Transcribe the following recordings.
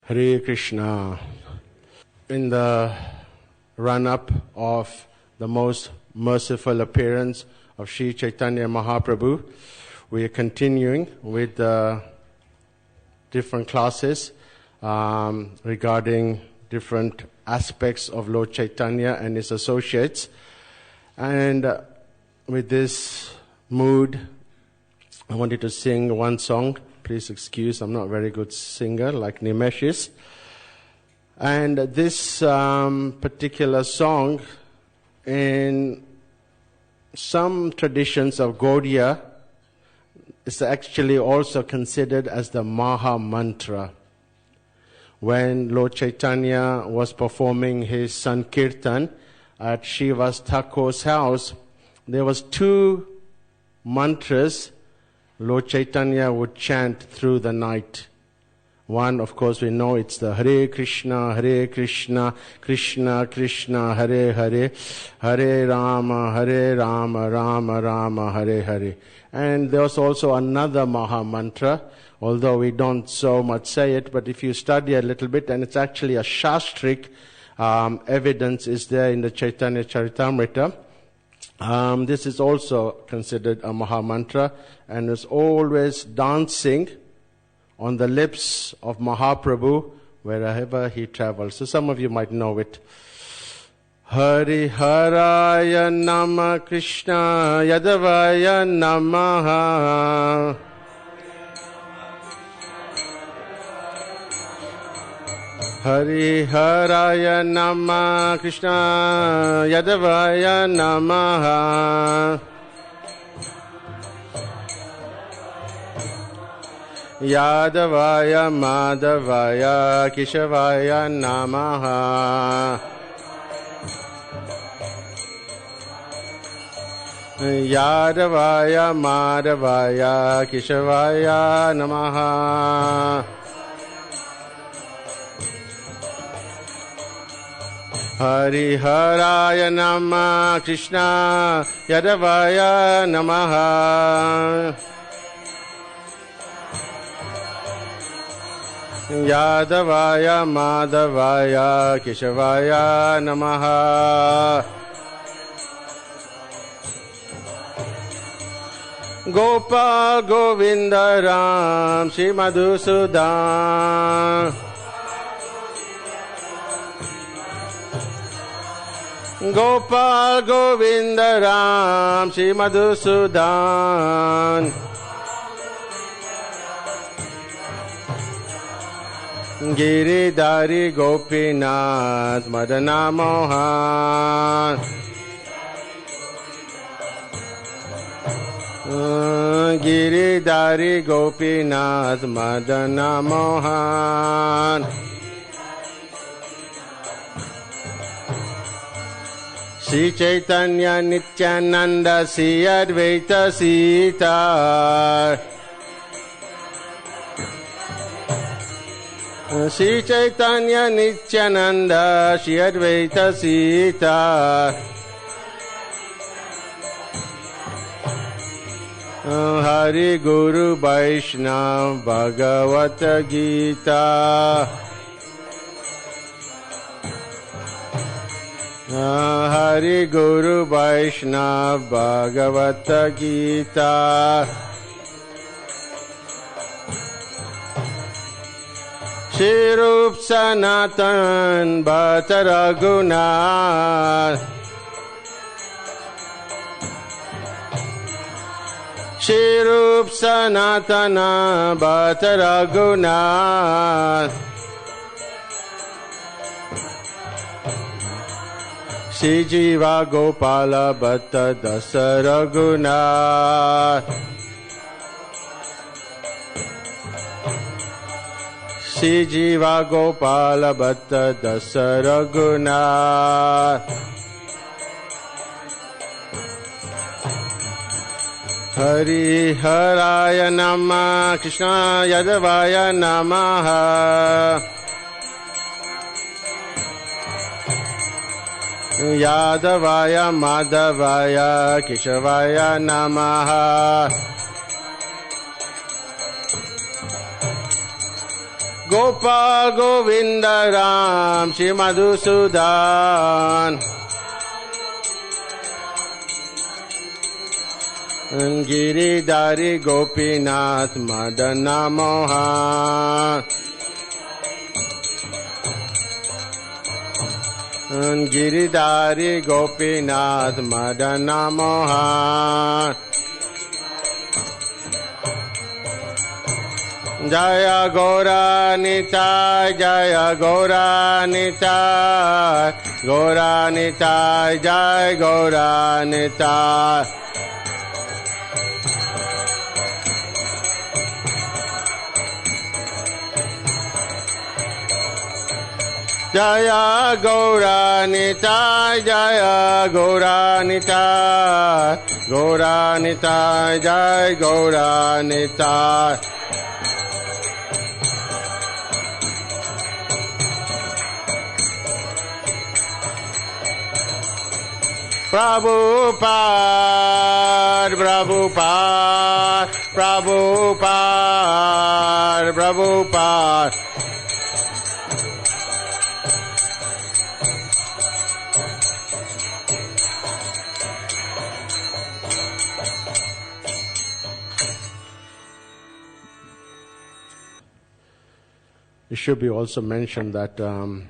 Hare Krishna. In the run-up of the most merciful appearance of Sri Chaitanya Mahaprabhu, we are continuing with different classes regarding different aspects of Lord Chaitanya and his associates. And with this mood, I wanted to sing one song. Please excuse, I'm not a very good singer like Nimesh is. And this particular song, in some traditions of Gaudiya, is actually also considered as the Maha Mantra. When Lord Chaitanya was performing his Sankirtan at Srivas Thakur's house, there was two mantras Lord Chaitanya would chant through the night. One, of course, we know it's the Hare Krishna, Krishna Krishna, Hare Hare, Hare Rama, Rama Rama, Hare Hare. And there was also another Maha Mantra, although we don't so much say it, but if you study a little bit, and it's actually a Shastric evidence is there in the Chaitanya Charitamrita. This is also considered a Maha Mantra, and is always dancing on the lips of Mahaprabhu wherever he travels. So some of you might know it. Hari Haraya Nama Krishna Yadavaya Namaha. Hari Haraya Nama Krishna Yadavaya Namaha. Yadavaya Madhavaya Keshavaya Namaha. Yadavaya Madhavaya Keshavaya Namaha. Hari Haraya Nama Krishna Yadavaya Namaha. Yadavaya Madhavaya Keshavaya Namaha. Gopal Govinda Ram Shri Madhusudan. Gopal Govinda Ram Shri Madhusudan. Giridhari Gopinath Madana Mohan. Giridhari Gopinath Madana Mohan. Sri Chaitanya Nityananda Sri Advaita Sita. Sri Chaitanya Nityananda Sri Advaita Sita. Hari Guru Vaishnava Bhagavata Gita. Hari Guru Vaishnava Bhagavata Gita. Shri Rup Sanatan Bhatta Raghunath. Shri Rup Sanatana Bhatta Raghunath. Shri Jiva Gopala Bhatta Dasa Raghunath. Shri Jiva Gopala Bhatta Dasa Raghunath. Hari Haraya Nama Krishna Yadavaya Namaha. Yadavaya Madhavaya Keshavaya Namaha. Gopal Govinda Ram Shri Madhusudan Giridhari Gopinath Madana Mohan Giridhari Gopinath Madana Mohan Jaya Gaura Nitai Jaya Gaura Nitai Gaura Nitai Jaya Gaura Nitai Jaya Gaura Nitai Jaya Gaura Nitai Gaura Nitai Jaya Gaura Nitai Prabhupada Prabhupada Prabhupada Prabhupada It should be also mentioned that the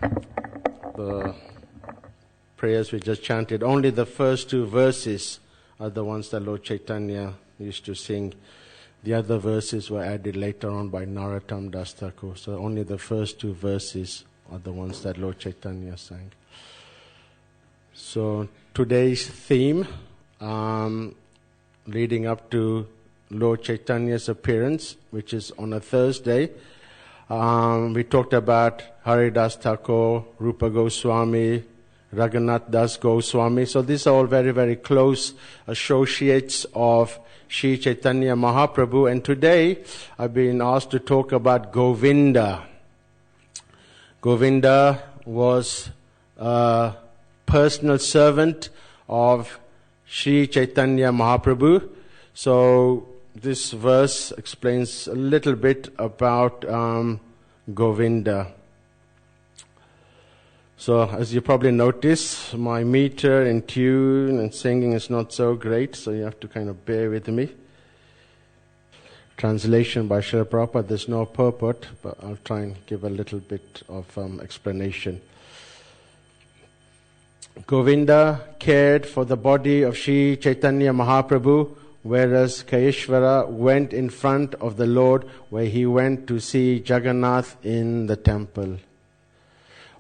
prayers we just chanted, only the first two verses are the ones that Lord Chaitanya used to sing. The other verses were added later on by Narottam Das Thakur. So only the first two verses are the ones that Lord Chaitanya sang. So today's theme, leading up to Lord Chaitanya's appearance, which is on a Thursday, we talked about Haridas Thakur, Rupa Goswami, Raghunath Das Goswami. So these are all very, very close associates of Sri Chaitanya Mahaprabhu. And today I've been asked to talk about Govinda. Govinda was a personal servant of Sri Chaitanya Mahaprabhu. So this verse explains a little bit about Govinda. So as you probably notice, my meter and tune and singing is not so great, so you have to kind of bear with me. Translation by Srila Prabhupada, there's no purport, but I'll try and give a little bit of explanation. Govinda cared for the body of Sri Chaitanya Mahaprabhu, whereas Kaishvara went in front of the Lord where he went to see Jagannath in the temple.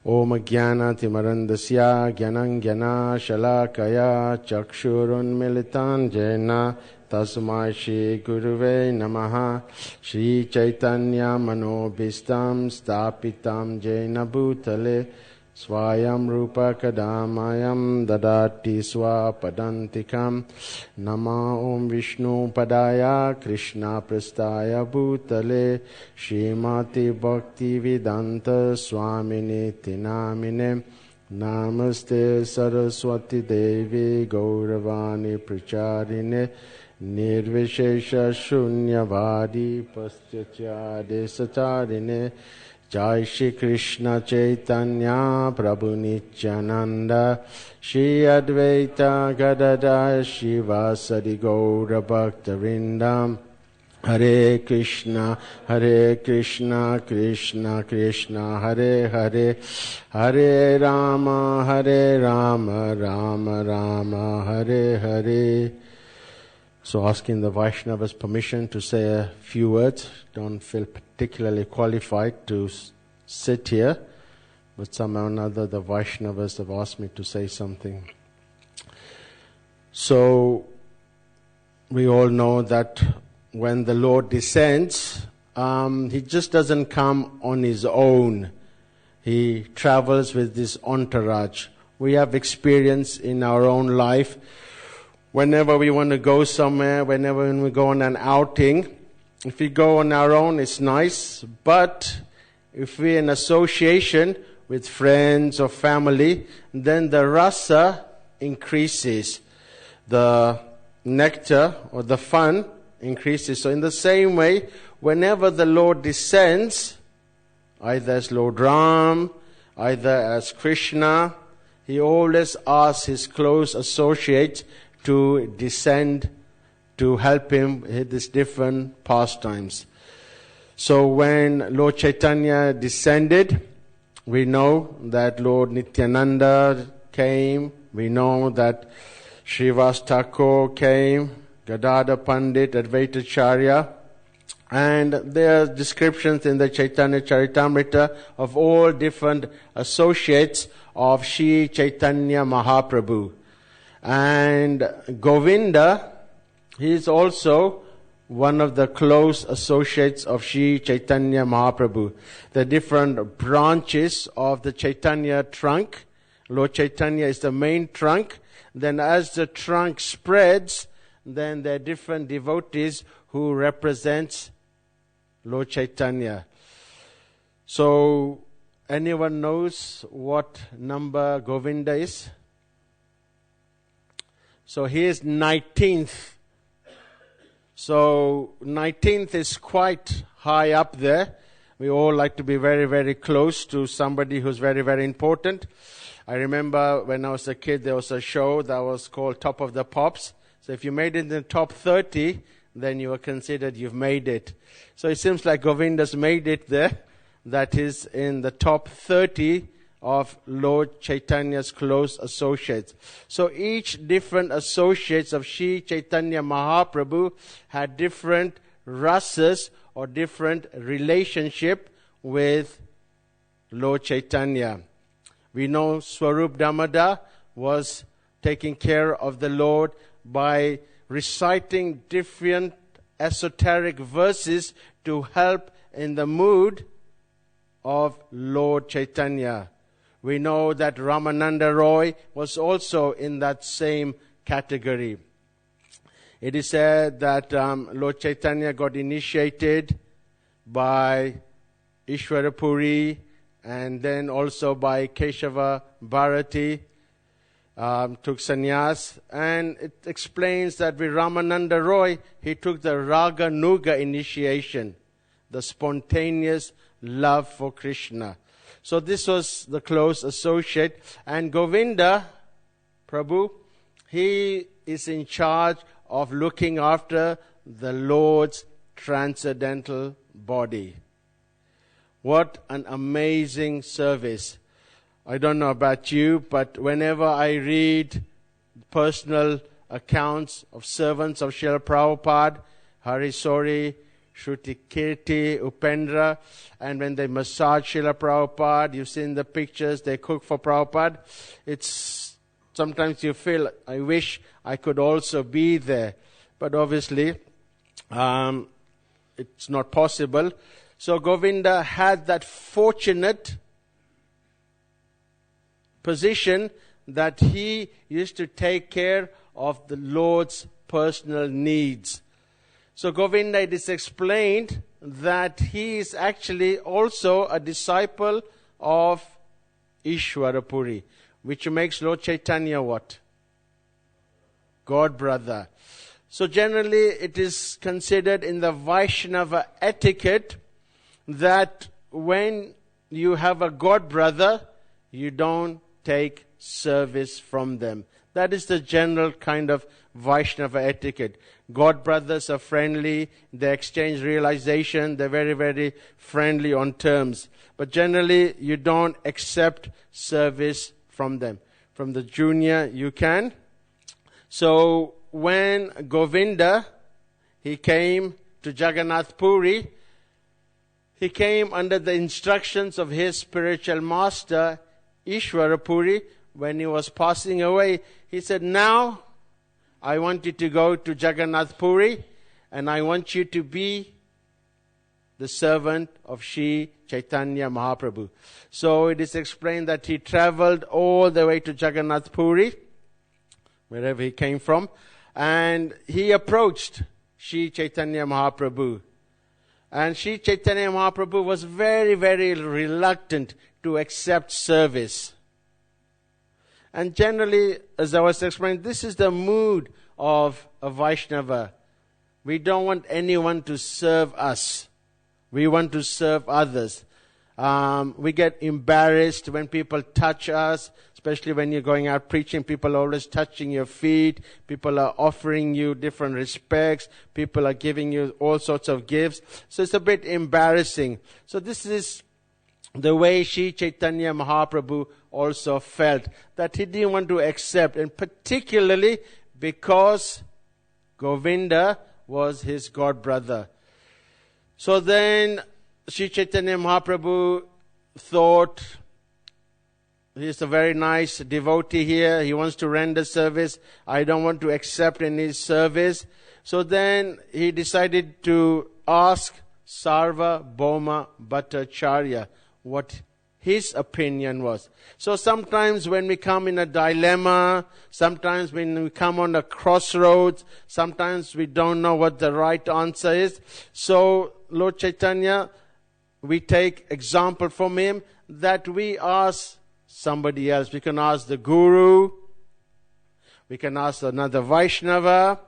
Om Jnana Timarandasya Jnanam Jnana Shalakaya Chakshurun Militan Jena Tasmai Shri Guruve Namaha Shri Chaitanya Manobhistam Stapitam Jena Bhutale Swayam Rupa Kadamayam Dadati Swapadantikam Nama Om Vishnu Padaya Krishna Prastaya Bhutale Srimati Bhakti Vedanta Swamini Tinamine Namaste Saraswati Devi Gauravani Pracharine Nirvishesha Shunyavadi Pastyachade Satarine Jai Shri Krishna Chaitanya Prabhu Nityananda Shri Advaita Gadadara Shivasadi Gaura Bhaktarindam Hare Krishna Krishna Krishna Hare Hare Hare Rama Rama Rama Hare Hare. So asking the Vaishnavas permission to say a few words. Don't feel particularly qualified to sit here, but somehow or another the Vaishnavas have asked me to say something. So we all know that when the Lord descends, He just doesn't come on His own. He travels with this entourage. We have experience in our own life. Whenever we want to go somewhere, whenever we go on an outing, if we go on our own, it's nice. But if we're in association with friends or family, then the rasa increases. The nectar or the fun increases. So in the same way, whenever the Lord descends, either as Lord Ram, either as Krishna. He always asks his close associates to descend to help him in these different pastimes. So when Lord Chaitanya descended, we know that Lord Nityananda came. We know that Srivas Thakur came, Gadadhar Pandit, Advaitacharya. And there are descriptions in the Chaitanya Charitamrita of all different associates of Sri Chaitanya Mahaprabhu. And Govinda, he is also one of the close associates of Sri Chaitanya Mahaprabhu. The different branches of the Chaitanya trunk. Lord Chaitanya is the main trunk. Then as the trunk spreads, then there are different devotees who represent Lord Chaitanya. So, anyone knows what number Govinda is? So he is 19th. So 19th is quite high up there. We all like to be very, very close to somebody who's very, very important. I remember when I was a kid, there was a show that was called Top of the Pops. So if you made it in the top 30, then you were considered you've made it. So it seems like Govinda's made it there. That is in the top 30 of Lord Chaitanya's close associates. So each different associates of Sri Chaitanya Mahaprabhu had different rasas or different relationship with Lord Chaitanya. We know Swarup Damodar was taking care of the Lord by reciting different esoteric verses to help in the mood of Lord Chaitanya. We know that Ramananda Roy was also in that same category. It is said that Lord Chaitanya got initiated by Ishwarapuri and then also by Keshava Bharati, took sannyas. And it explains that with Ramananda Roy, he took the Raga Nuga initiation, the spontaneous love for Krishna. So this was the close associate. And Govinda, Prabhu, he is in charge of looking after the Lord's transcendental body. What an amazing service. I don't know about you, but whenever I read personal accounts of servants of Srila Prabhupada, Harisori, Shrutikirti, Upendra, and when they massage Srila Prabhupada, you've seen the pictures, they cook for Prabhupada. Sometimes you feel, I wish I could also be there. But obviously, it's not possible. So Govinda had that fortunate position that he used to take care of the Lord's personal needs. So Govinda, it is explained that he is actually also a disciple of Ishwarapuri, which makes Lord Chaitanya what? God brother. So generally it is considered in the Vaishnava etiquette that when you have a God brother, you don't take service from them. That is the general kind of Vaishnava etiquette. God brothers are friendly, they exchange realization, they're very, very friendly on terms. But generally, you don't accept service from them. From the junior, you can. So, when Govinda, he came to Jagannath Puri, he came under the instructions of his spiritual master, Ishwarapuri. When he was passing away, he said, now, I want you to go to Jagannath Puri and I want you to be the servant of Sri Chaitanya Mahaprabhu. So it is explained that he traveled all the way to Jagannath Puri, wherever he came from, and he approached Sri Chaitanya Mahaprabhu. And Sri Chaitanya Mahaprabhu was very, very reluctant to accept service. And generally, as I was explaining, this is the mood of a Vaishnava. We don't want anyone to serve us. We want to serve others. We get embarrassed when people touch us, especially when you're going out preaching. People are always touching your feet. People are offering you different respects. People are giving you all sorts of gifts. So it's a bit embarrassing. So this is the way Sri Chaitanya Mahaprabhu also felt, that he didn't want to accept, and particularly because Govinda was his god brother. So then Sri Chaitanya Mahaprabhu thought, he's a very nice devotee here, he wants to render service, I don't want to accept any service. So then he decided to ask Sarvabhauma Bhattacharya what his opinion was. So sometimes when we come in a dilemma, sometimes when we come on a crossroads, sometimes we don't know what the right answer is. So Lord Chaitanya, we take example from him that we ask somebody else. We can ask the Guru, we can ask another Vaishnava,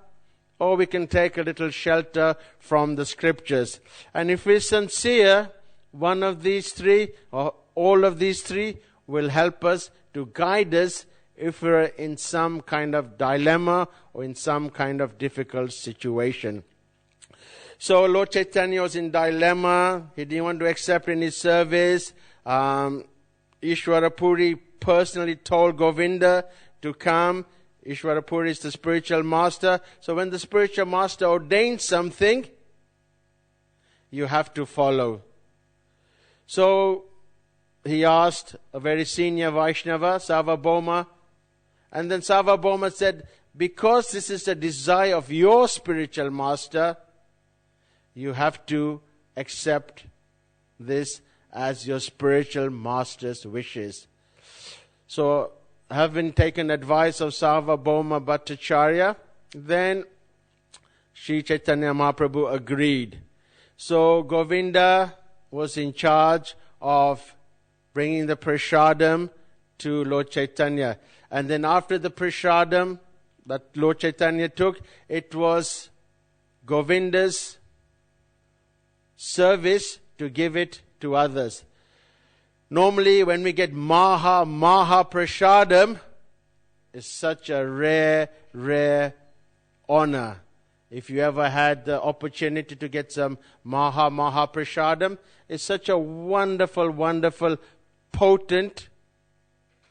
or we can take a little shelter from the scriptures. And if we're sincere, one of these three or all of these three will help us to guide us if we're in some kind of dilemma or in some kind of difficult situation. So Lord Chaitanya was in dilemma. He didn't want to accept any service. Ishwara Puri personally told Govinda to come. Ishwara Puri is the spiritual master. So when the spiritual master ordains something, you have to follow. So he asked a very senior Vaishnava, Sarvabhauma, and then Sarvabhauma said, because this is the desire of your spiritual master, you have to accept this as your spiritual master's wishes. So, having taken advice of Sarvabhauma Bhattacharya, then Sri Chaitanya Mahaprabhu agreed. So Govinda was in charge of bringing the prasadam to Lord Chaitanya. And then after the prasadam that Lord Chaitanya took, it was Govinda's service to give it to others. Normally when we get Maha Prasadam, it's such a rare honor. If you ever had the opportunity to get some Maha Prasadam, it's such a wonderful, potent,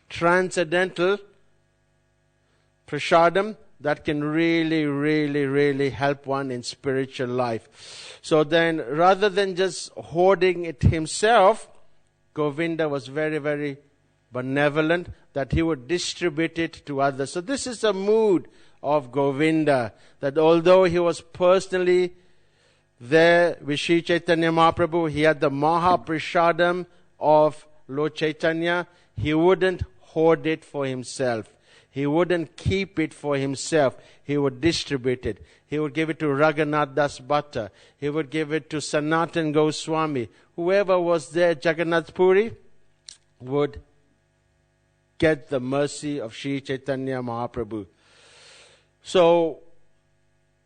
transcendental prasadam that can really help one in spiritual life. So then, rather than just hoarding it himself, Govinda was very benevolent that he would distribute it to others. So this is the mood of Govinda, that although he was personally there with Sri Chaitanya Mahaprabhu, he had the Mahaprasadam of Lord Chaitanya, he wouldn't hoard it for himself. He wouldn't keep it for himself. He would distribute it. He would give it to Raghunath Das Bhatta. He would give it to Sanatan Goswami. Whoever was there, Jagannath Puri, would get the mercy of Sri Chaitanya Mahaprabhu. So,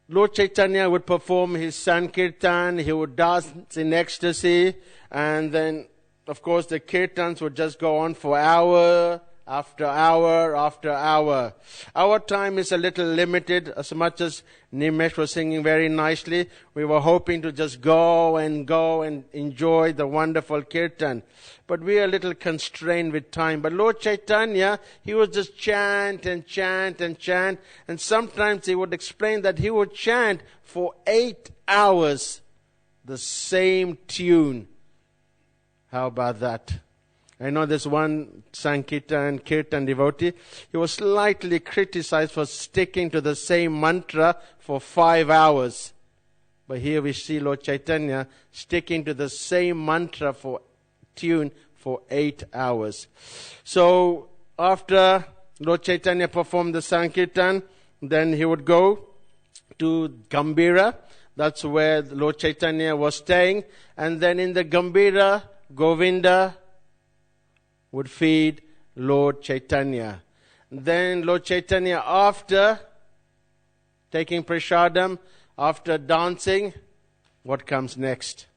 Lord Chaitanya would perform his Sankirtan, he would dance in ecstasy, and then, of course, the kirtans would just go on for hour after hour after hour. Our time is a little limited. As much as Nimesh was singing very nicely, we were hoping to just go and enjoy the wonderful kirtan. But we are a little constrained with time. But Lord Chaitanya, he would just chant and chant and chant. And sometimes he would explain that he would chant for 8 hours the same tune. How about that? I know there's one Sankirtan Kirtan devotee. He was slightly criticized for sticking to the same mantra for 5 hours. But here we see Lord Chaitanya sticking to the same mantra for tune for 8 hours. So after Lord Chaitanya performed the Sankirtan, then he would go to Gambira. That's where Lord Chaitanya was staying. And then in the Gambira, Govinda would feed Lord Chaitanya. Then Lord Chaitanya, after taking prasadam, after dancing, what comes next?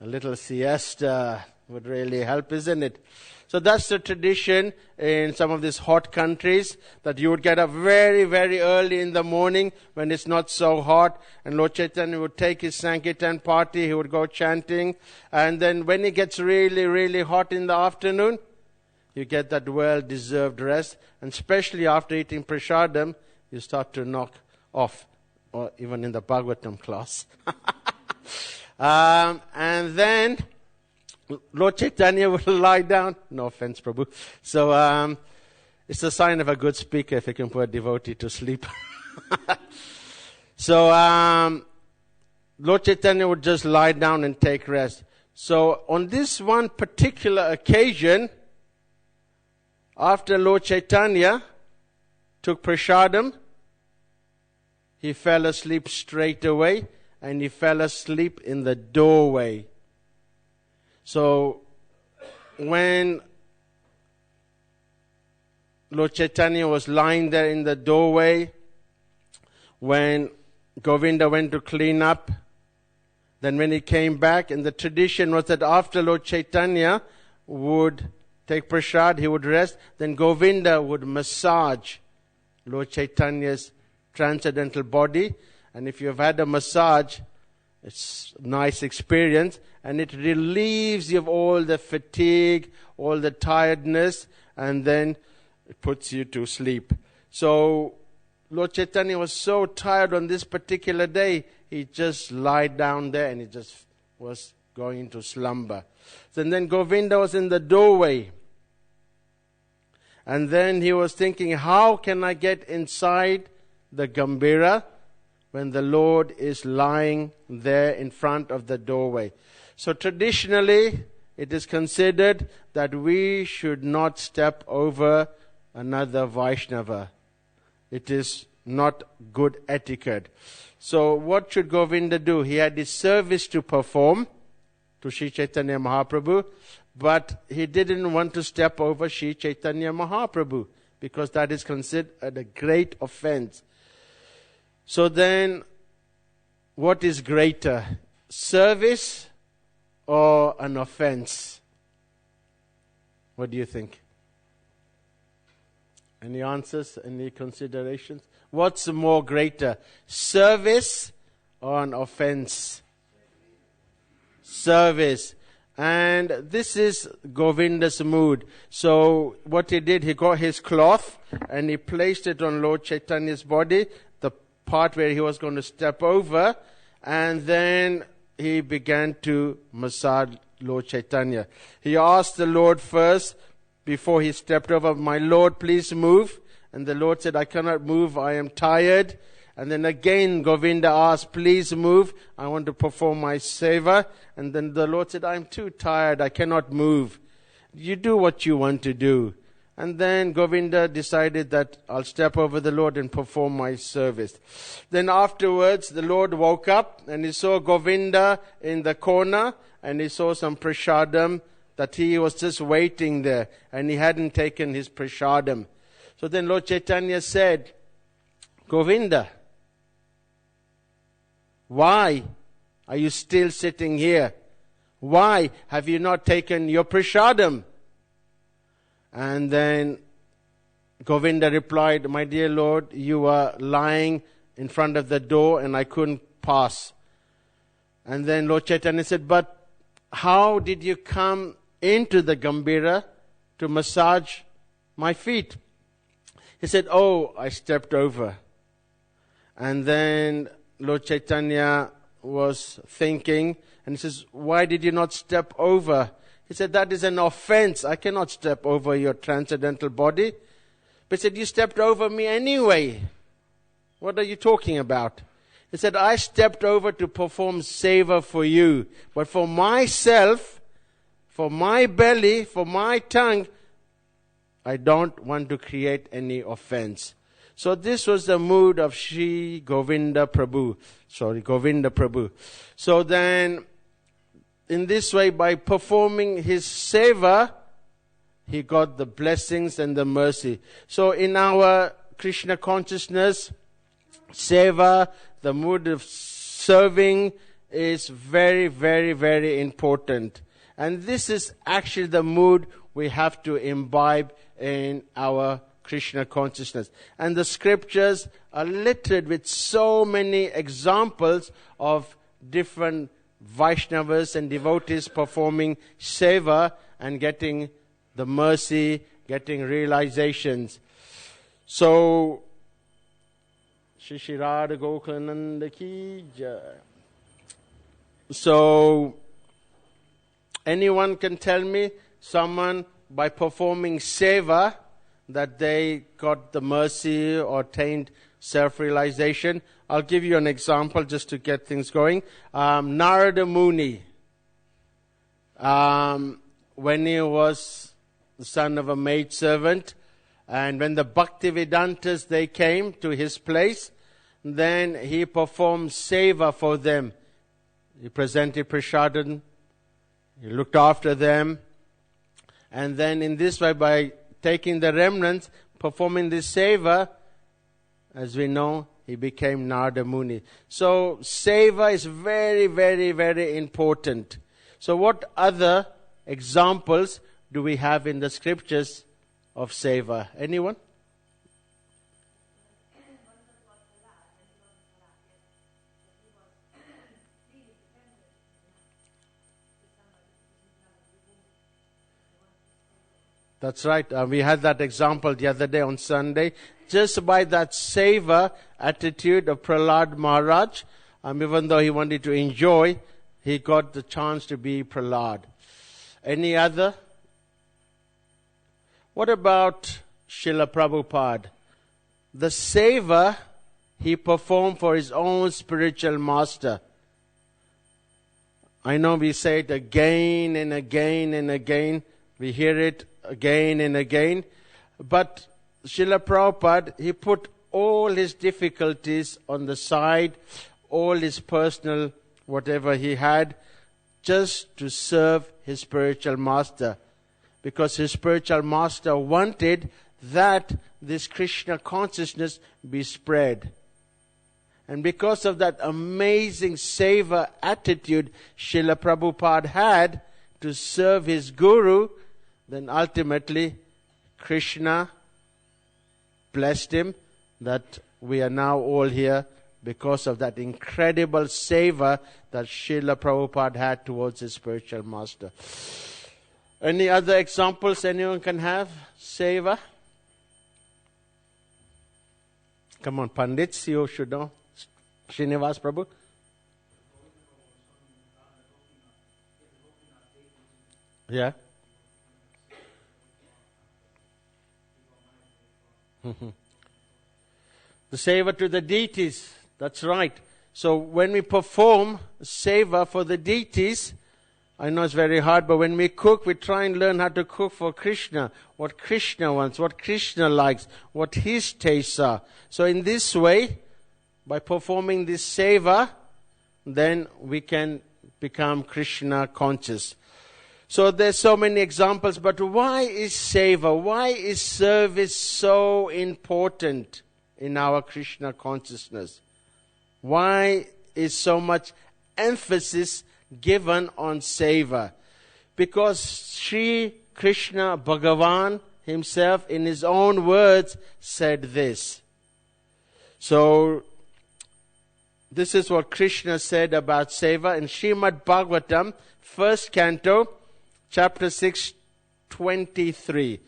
A little siesta would really help, isn't it? So that's the tradition in some of these hot countries, that you would get up very, very early in the morning when it's not so hot, and Lord Chaitanya would take his Sankirtan party, he would go chanting, and then when it gets really, really hot in the afternoon, you get that well-deserved rest, and especially after eating prasadam, you start to knock off, or even in the Bhagavatam class. And then Lord Chaitanya will lie down. No offense, Prabhu. So it's a sign of a good speaker if you can put a devotee to sleep. So Lord Chaitanya would just lie down and take rest. So on this one particular occasion, after Lord Chaitanya took prasadam, he fell asleep straight away, and he fell asleep in the doorway. So when Lord Chaitanya was lying there in the doorway, when Govinda went to clean up, then when he came back, and the tradition was that after Lord Chaitanya would take prasad, he would rest, then Govinda would massage Lord Chaitanya's transcendental body. And if you've had a massage, it's a nice experience, and it relieves you of all the fatigue, all the tiredness, and then it puts you to sleep. So Lord Chaitanya was so tired on this particular day, he just lied down there and he just was going into slumber. And then Govinda was in the doorway, and then he was thinking, how can I get inside the Gambhira when the Lord is lying there in front of the doorway? So traditionally, it is considered that we should not step over another Vaishnava. It is not good etiquette. So what should Govinda do? He had his service to perform to Sri Chaitanya Mahaprabhu, but he didn't want to step over Sri Chaitanya Mahaprabhu, because that is considered a great offense. So then, what is greater, service or an offense? What do you think? Any answers? Any considerations? What's more greater, service or an offense? Service. And this is Govinda's mood. So what he did, he got his cloth and he placed it on Lord Chaitanya's body, the part where he was going to step over, and then he began to massage Lord Chaitanya. He asked the Lord first, before he stepped over, "My Lord, please move." And the Lord said, "I cannot move, I am tired." And then again Govinda asked, "Please move, I want to perform my seva." And then the Lord said, "I'm too tired, I cannot move. You do what you want to do." And then Govinda decided that I'll step over the Lord and perform my service. Then afterwards the Lord woke up and he saw Govinda in the corner, and he saw some prasadam, that he was just waiting there and he hadn't taken his prasadam. So then Lord Chaitanya said, "Govinda, why are you still sitting here? Why have you not taken your prasadam?" And then Govinda replied, "My dear Lord, you were lying in front of the door and I couldn't pass." And then Lord Chaitanya said, "But how did you come into the Gambhira to massage my feet?" He said, "Oh, I stepped over." And then Lord Chaitanya was thinking, and he says, "Why did you not step over?" He said, "That is an offense. I cannot step over your transcendental body." But he said, "You stepped over me anyway. What are you talking about?" He said, "I stepped over to perform seva for you. But for myself, for my belly, for my tongue, I don't want to create any offense." So this was the mood of Sri Govinda Prabhu. So then, in this way, by performing his seva, he got the blessings and the mercy. So in our Krishna consciousness, seva, the mood of serving, is very, very, very important. And this is actually the mood we have to imbibe in our Krishna consciousness. And the scriptures are littered with so many examples of different Vaishnavas and devotees performing seva and getting the mercy, getting realizations. So, Shri Radha Gokulananda ki jai. So, anyone can tell me someone by performing seva that they got the mercy or attained self-realization? I'll give you an example just to get things going. Narada Muni, when he was the son of a maidservant, and when the Bhaktivedantas, they came to his place, then he performed seva for them. He presented prasadam, he looked after them, and then in this way, by taking the remnants, performing this seva, as we know, he became Narada Muni. So, seva is very, very, very important. So, what other examples do we have in the scriptures of seva? Anyone? That's right. We had that example the other day on Sunday. Just by that seva attitude of Prahlad Maharaj, even though he wanted to enjoy, he got the chance to be Prahlad. Any other? What about Srila Prabhupada? The seva he performed for his own spiritual master. I know we say it again and again and again. We hear it again and again. But Srila Prabhupada, he put all his difficulties on the side, all his personal whatever he had, just to serve his spiritual master. Because his spiritual master wanted that this Krishna consciousness be spread. And because of that amazing seva attitude Srila Prabhupada had to serve his guru, then ultimately Krishna blessed him that we are now all here because of that incredible seva that Srila Prabhupada had towards his spiritual master. Any other examples anyone can have? Seva? Come on, Pandits, you should know. Srinivas Prabhu? Yeah. The seva to the deities, that's right. So when we perform seva for the deities, I know it's very hard, but when we cook, we try and learn how to cook for Krishna, what Krishna wants, what Krishna likes, what his tastes are. So in this way, by performing this seva, then we can become Krishna conscious. So there's so many examples, but why is seva, why is service so important in our Krishna consciousness? Why is so much emphasis given on seva? Because Sri Krishna Bhagavan himself in his own words said this. So this is what Krishna said about seva in Srimad Bhagavatam, 1st canto, chapter 6, 23.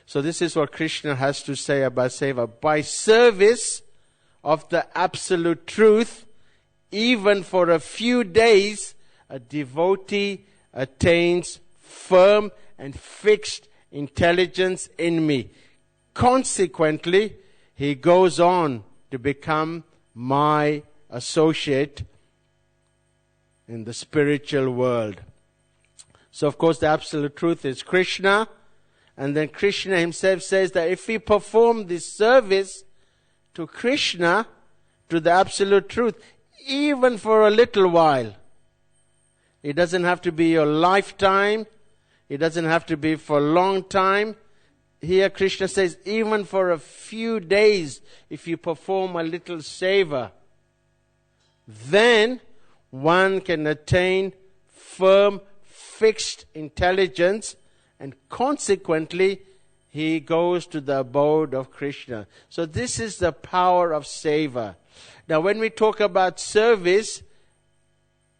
So this is what Krishna has to say about seva. By service of the absolute truth, even for a few days, a devotee attains firm and fixed intelligence in me. Consequently, he goes on to become my associate in the spiritual world. So, of course, the absolute truth is Krishna. And then Krishna himself says that if we perform this service to Krishna, to the absolute truth, even for a little while, it doesn't have to be your lifetime. It doesn't have to be for a long time. Here Krishna says, even for a few days, if you perform a little seva, then one can attain firm, fixed intelligence, and consequently, he goes to the abode of Krishna. So this is the power of seva. Now, when we talk about service,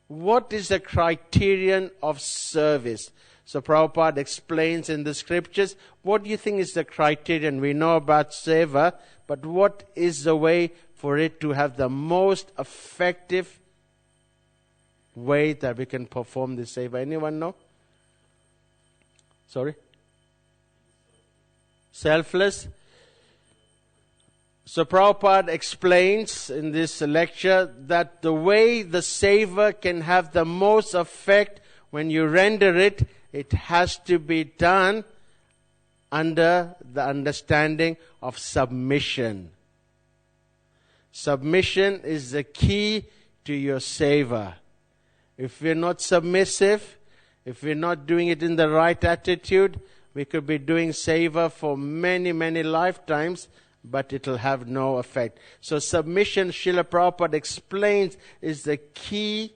what is the criterion of service? So Prabhupada explains in the scriptures, what do you think is the criterion? We know about seva, but what is the way for it to have the most effective way that we can perform the seva? Anyone know? Sorry? Selfless. So Prabhupada explains in this lecture that the way the seva can have the most effect when you render it, it has to be done under the understanding of submission. Submission is the key to your seva. If we're not submissive, if we're not doing it in the right attitude, we could be doing seva for many, many lifetimes, but it will have no effect. So submission, Srila Prabhupada explains, is the key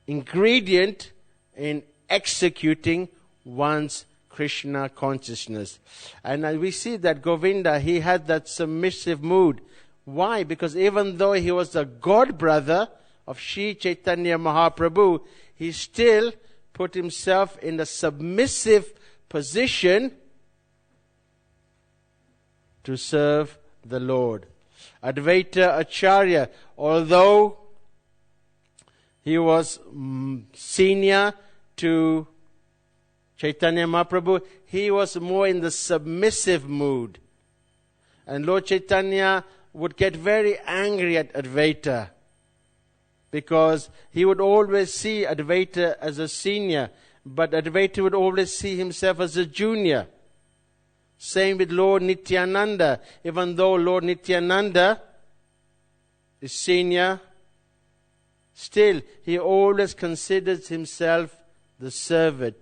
ingredient in executing one's Krishna consciousness. And we see that Govinda, he had that submissive mood. Why? Because even though he was the god brother of Sri Chaitanya Mahaprabhu, he still put himself in a submissive position to serve the Lord. Advaita Acharya, although he was senior to Chaitanya Mahaprabhu, he was more in the submissive mood. And Lord Chaitanya would get very angry at Advaita because he would always see Advaita as a senior, but Advaita would always see himself as a junior. Same with Lord Nityananda. Even though Lord Nityananda is senior, still he always considers himself the servant.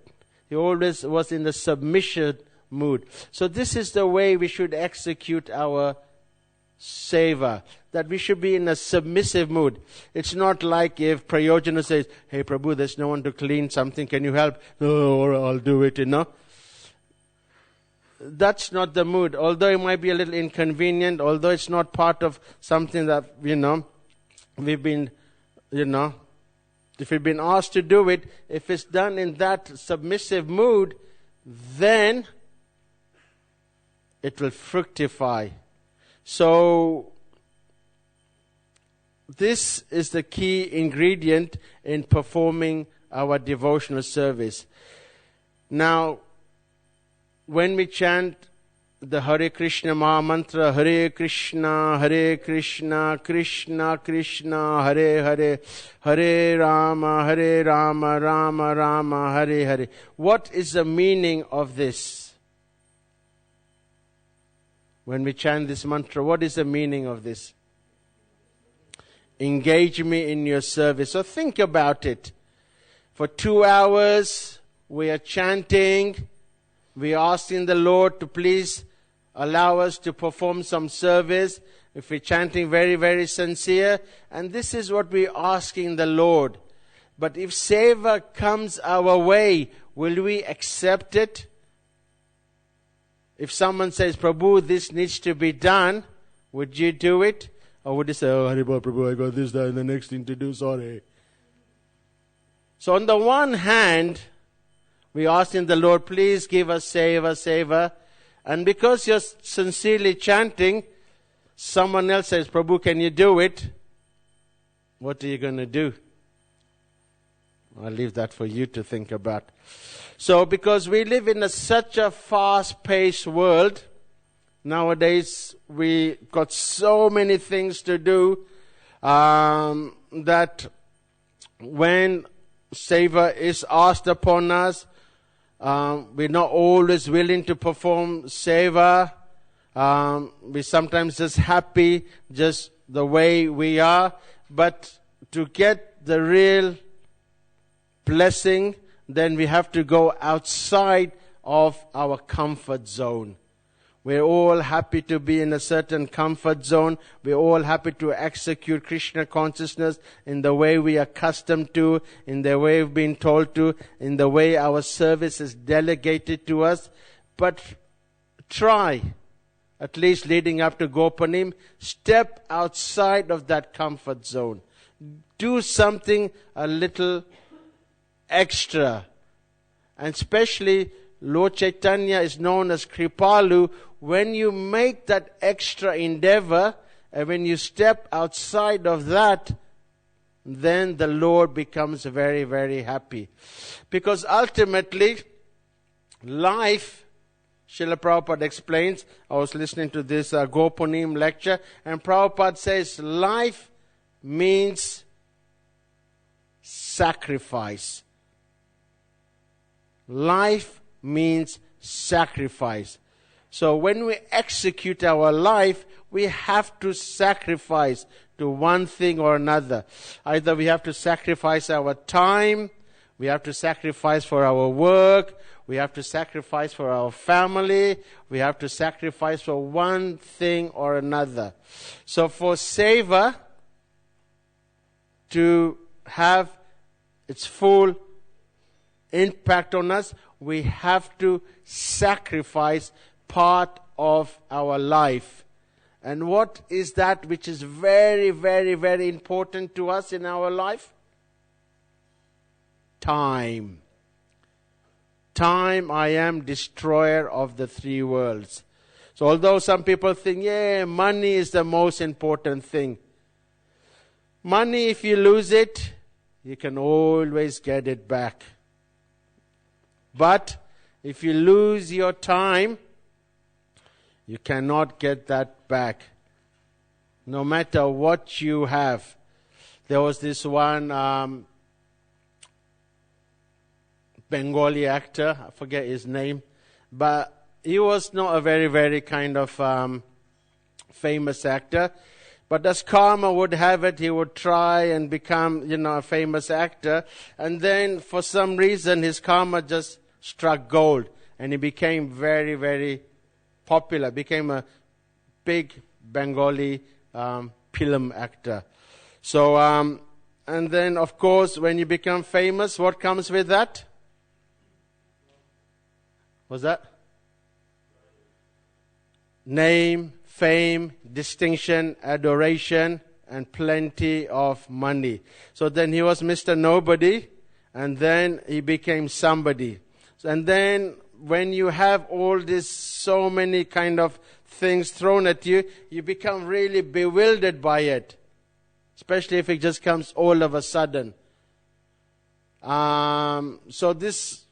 He always was in the submission mood. So this is the way we should execute our seva, that we should be in a submissive mood. It's not like if Prayojana says, "Hey Prabhu, there's no one to clean something, can you help?" "Oh, I'll do it," That's not the mood. Although it might be a little inconvenient, although it's not part of something that, we've been, if we've been asked to do it, if it's done in that submissive mood, then it will fructify. So, this is the key ingredient in performing our devotional service. Now, when we chant the Hare Krishna Maha Mantra, Hare Krishna, Krishna Krishna, Hare Hare, Hare Rama, Rama Rama, Hare Hare. What is the meaning of this? When we chant this mantra, what is the meaning of this? Engage me in your service. So think about it. For 2 hours, we are chanting. We are asking the Lord to please allow us to perform some service. If we're chanting very, very sincere. And this is what we're asking the Lord. But if seva comes our way, will we accept it? If someone says, "Prabhu, this needs to be done," would you do it? Or would you say, "Oh, Haribol, Prabhu, I got this, that, and the next thing to do, sorry." So on the one hand, we asking the Lord, please give us seva. And because you're sincerely chanting, someone else says, "Prabhu, can you do it?" What are you going to do? I'll leave that for you to think about. So because we live in such a fast-paced world, nowadays we got so many things to do that when seva is asked upon us, we're not always willing to perform seva. We sometimes just happy just the way we are. But to get the real blessing, then we have to go outside of our comfort zone. We're all happy to be in a certain comfort zone. We're all happy to execute Krishna consciousness in the way we are accustomed to, in the way we've been told to, in the way our service is delegated to us. But try, at least leading up to Gaura Purnima, step outside of that comfort zone. Do something a little extra. And especially, Lord Chaitanya is known as Kripalu. When you make that extra endeavor, and when you step outside of that, then the Lord becomes very, very happy. Because ultimately, life, Srila Prabhupada explains, I was listening to this Gaura Purnima lecture, and Prabhupada says, life means sacrifice. Life means sacrifice. So when we execute our life, we have to sacrifice to one thing or another. Either we have to sacrifice our time, we have to sacrifice for our work, we have to sacrifice for our family, we have to sacrifice for one thing or another. So for seva to have its full impact on us, we have to sacrifice part of our life. And what is that which is very, very, very important to us in our life? Time. Time, I am destroyer of the three worlds. So although some people think, money is the most important thing. Money, if you lose it, you can always get it back. But if you lose your time, you cannot get that back, no matter what you have. There was this one Bengali actor, I forget his name, but he was not a very, very kind of famous actor. But as karma would have it, he would try and become, a famous actor. And then for some reason, his karma just struck gold. And he became very, very popular, became a big Bengali film actor. So, and then of course, when you become famous, what comes with that? What's that? Name, fame, distinction, adoration, and plenty of money. So then he was Mr. Nobody, and then he became somebody. And then when you have all this, so many kind of things thrown at you, you become really bewildered by it. Especially if it just comes all of a sudden. So this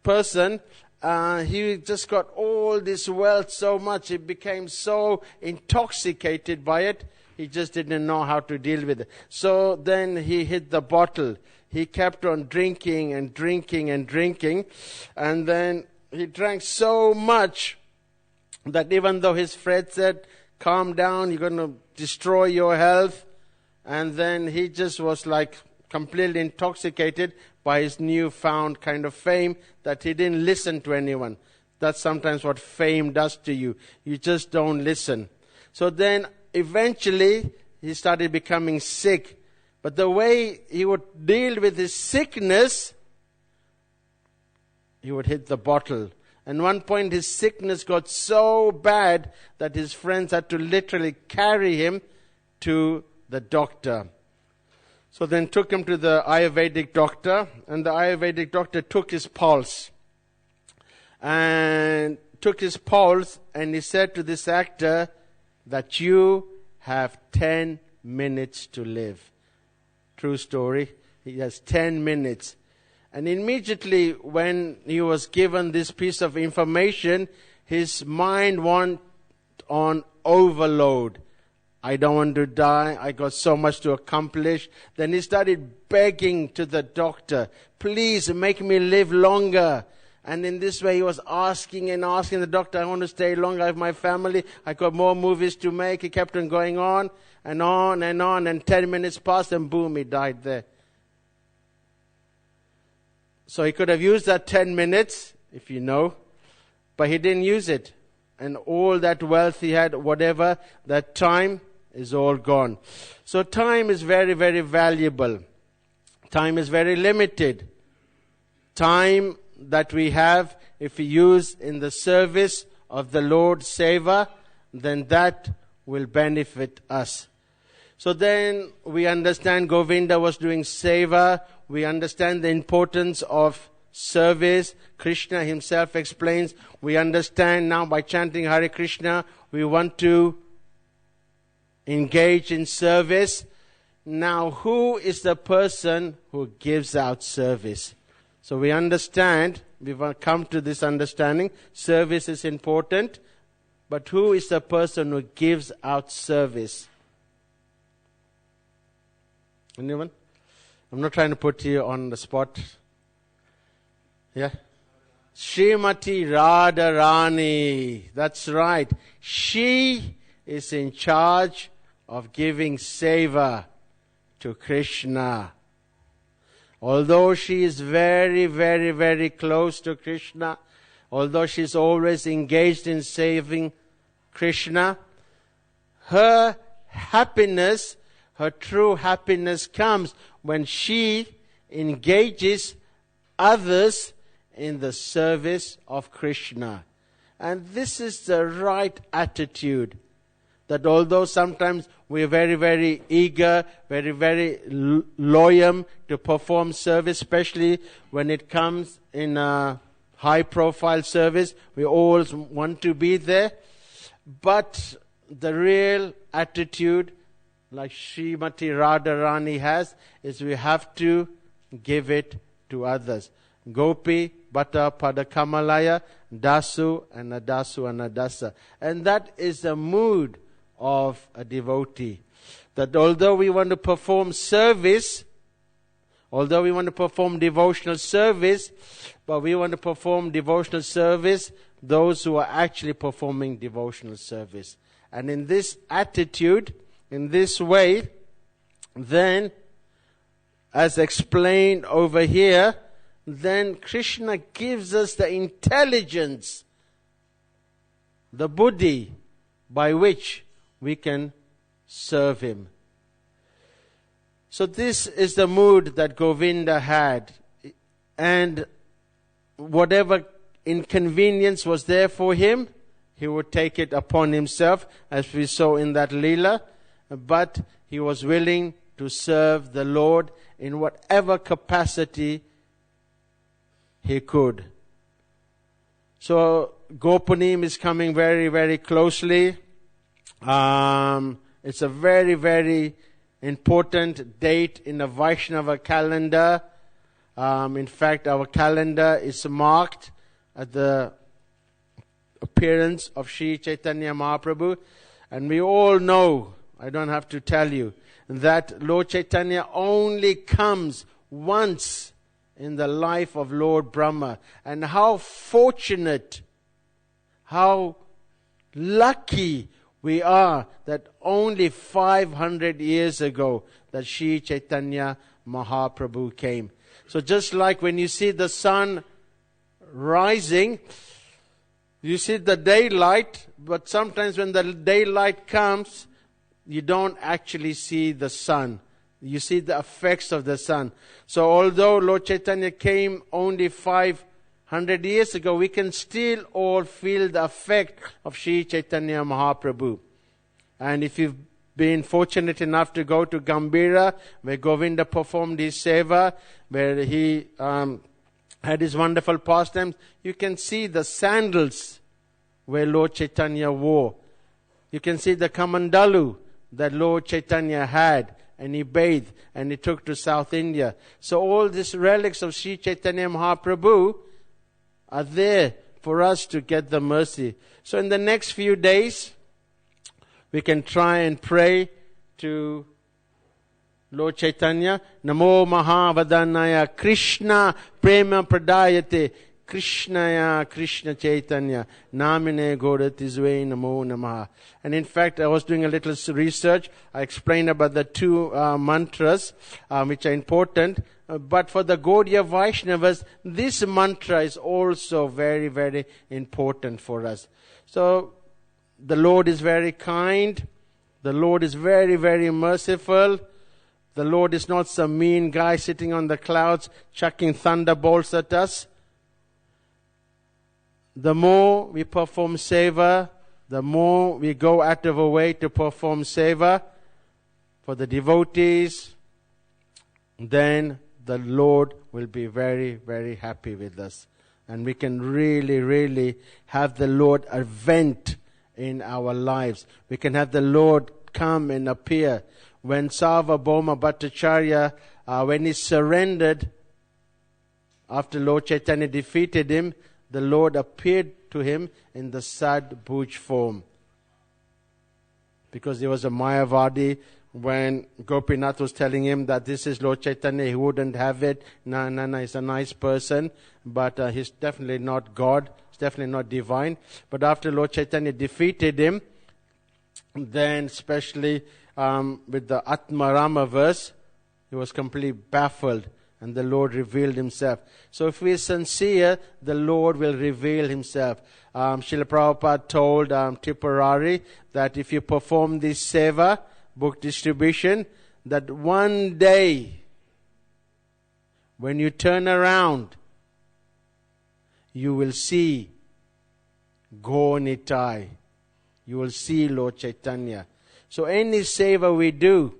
person, he just got all this wealth so much, he became so intoxicated by it, he just didn't know how to deal with it. So then he hit the bottle. He kept on drinking and drinking and drinking. And then he drank so much that even though his friend said, calm down, you're going to destroy your health. And then he just was like completely intoxicated by his newfound kind of fame, that he didn't listen to anyone. That's sometimes what fame does to you. You just don't listen. So then eventually he started becoming sick. But the way he would deal with his sickness, he would hit the bottle. And one point his sickness got so bad that his friends had to literally carry him to the doctor. So then took him to the Ayurvedic doctor, and the Ayurvedic doctor took his pulse. And took his pulse, and he said to this actor that you have 10 minutes to live. True story. He has 10 minutes. And immediately when he was given this piece of information, his mind went on overload. I don't want to die. I got so much to accomplish. Then he started begging to the doctor, please make me live longer. And in this way he was asking and asking the doctor, I want to stay longer. I have my family. I got more movies to make. He kept on going on and on and on. And 10 minutes passed and boom, he died there. So he could have used that 10 minutes, if you know, but he didn't use it. and all that wealth he had, whatever, that time is all gone. So time is very, very valuable. Time is very limited. Time that we have, if we use in the service of the Lord Savior, then that will benefit us. So then we understand Govinda was doing seva. We understand the importance of service. Krishna himself explains. We understand now by chanting Hare Krishna, we want to engage in service. Now, who is the person who gives out service? So we understand, we've come to this understanding, service is important, but who is the person who gives out service? Anyone? I'm not trying to put you on the spot. Yeah? Srimati Radharani. That's right. She is in charge of giving seva to Krishna. Although she is very, very, very close to Krishna, although she's always engaged in saving Krishna, her happiness, her true happiness comes when she engages others in the service of Krishna. And this is the right attitude. That although sometimes we are very, very eager, very, very loyal to perform service, especially when it comes in a high-profile service, we always want to be there. But the real attitude, like Srimati Radharani has, is we have to give it to others. Gopi, Bhatta, Pada Kamalaya, Dasu, and Adasu, and Adasa. And that is the mood of a devotee. That although we want to perform service, although we want to perform devotional service, but we want to perform devotional service, those who are actually performing devotional service. And in this attitude, in this way, then, as explained over here, then Krishna gives us the intelligence, the buddhi, by which we can serve him. So this is the mood that Govinda had. And whatever inconvenience was there for him, he would take it upon himself, as we saw in that Leela. But he was willing to serve the Lord in whatever capacity he could. So Gaura Purnima is coming very, very closely. It's a very, very important date in the Vaishnava calendar. In fact, our calendar is marked at the appearance of Sri Chaitanya Mahaprabhu. And we all know, I don't have to tell you, that Lord Chaitanya only comes once in the life of Lord Brahma. And how fortunate, how lucky we are that only 500 years ago that Sri Chaitanya Mahaprabhu came. So just like when you see the sun rising, you see the daylight, but sometimes when the daylight comes, you don't actually see the sun. You see the effects of the sun. So although Lord Chaitanya came only 500 years ago, we can still all feel the effect of Sri Chaitanya Mahaprabhu. And if you've been fortunate enough to go to Gambhira, where Govinda performed his seva, where he had his wonderful pastimes, you can see the sandals where Lord Chaitanya wore. You can see the kamandalu that Lord Chaitanya had, and he bathed, and he took to South India. So all these relics of Sri Chaitanya Mahaprabhu are there for us to get the mercy. So in the next few days, we can try and pray to Lord Chaitanya. Namo Mahavadhanaya Krishna Prema Pradayate Krishnaya Krishna Chaitanya Namine Goratizve Namo Namaha. And in fact, I was doing a little research. I explained about the two mantras which are important. But for the Gaudiya Vaishnavas, this mantra is also very, very important for us. So, the Lord is very kind. The Lord is very, very merciful. The Lord is not some mean guy sitting on the clouds chucking thunderbolts at us. The more we perform seva, the more we go out of our way to perform seva for the devotees, then the Lord will be very, very happy with us. And we can really, really have the Lord advent in our lives. We can have the Lord come and appear. When Sarvabhauma Bhattacharya, when he surrendered, after Lord Chaitanya defeated him, the Lord appeared to him in the Sad Bhuj form. Because there was a Mayavadi, when Gopinath was telling him that this is Lord Chaitanya, he wouldn't have it. No, he's a nice person, but he's definitely not God. He's definitely not divine. But after Lord Chaitanya defeated him, then especially with the Atmarama verse, he was completely baffled, and the Lord revealed himself. So if we are sincere, the Lord will reveal himself. Srila Prabhupada told Tipurari that if you perform this seva, book distribution, that one day, when you turn around, you will see Gaura. You will see Lord Chaitanya. So any seva we do,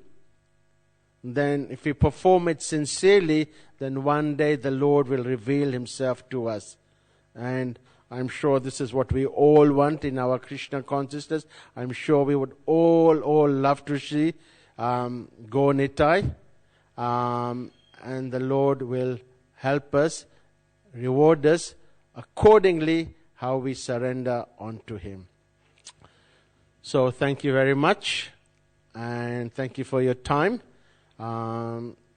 then if we perform it sincerely, then one day the Lord will reveal himself to us. And I'm sure this is what we all want in our Krishna consciousness. I'm sure we would all love to see Gaura. And the Lord will help us, reward us accordingly how we surrender unto him. So thank you very much, and thank you for your time.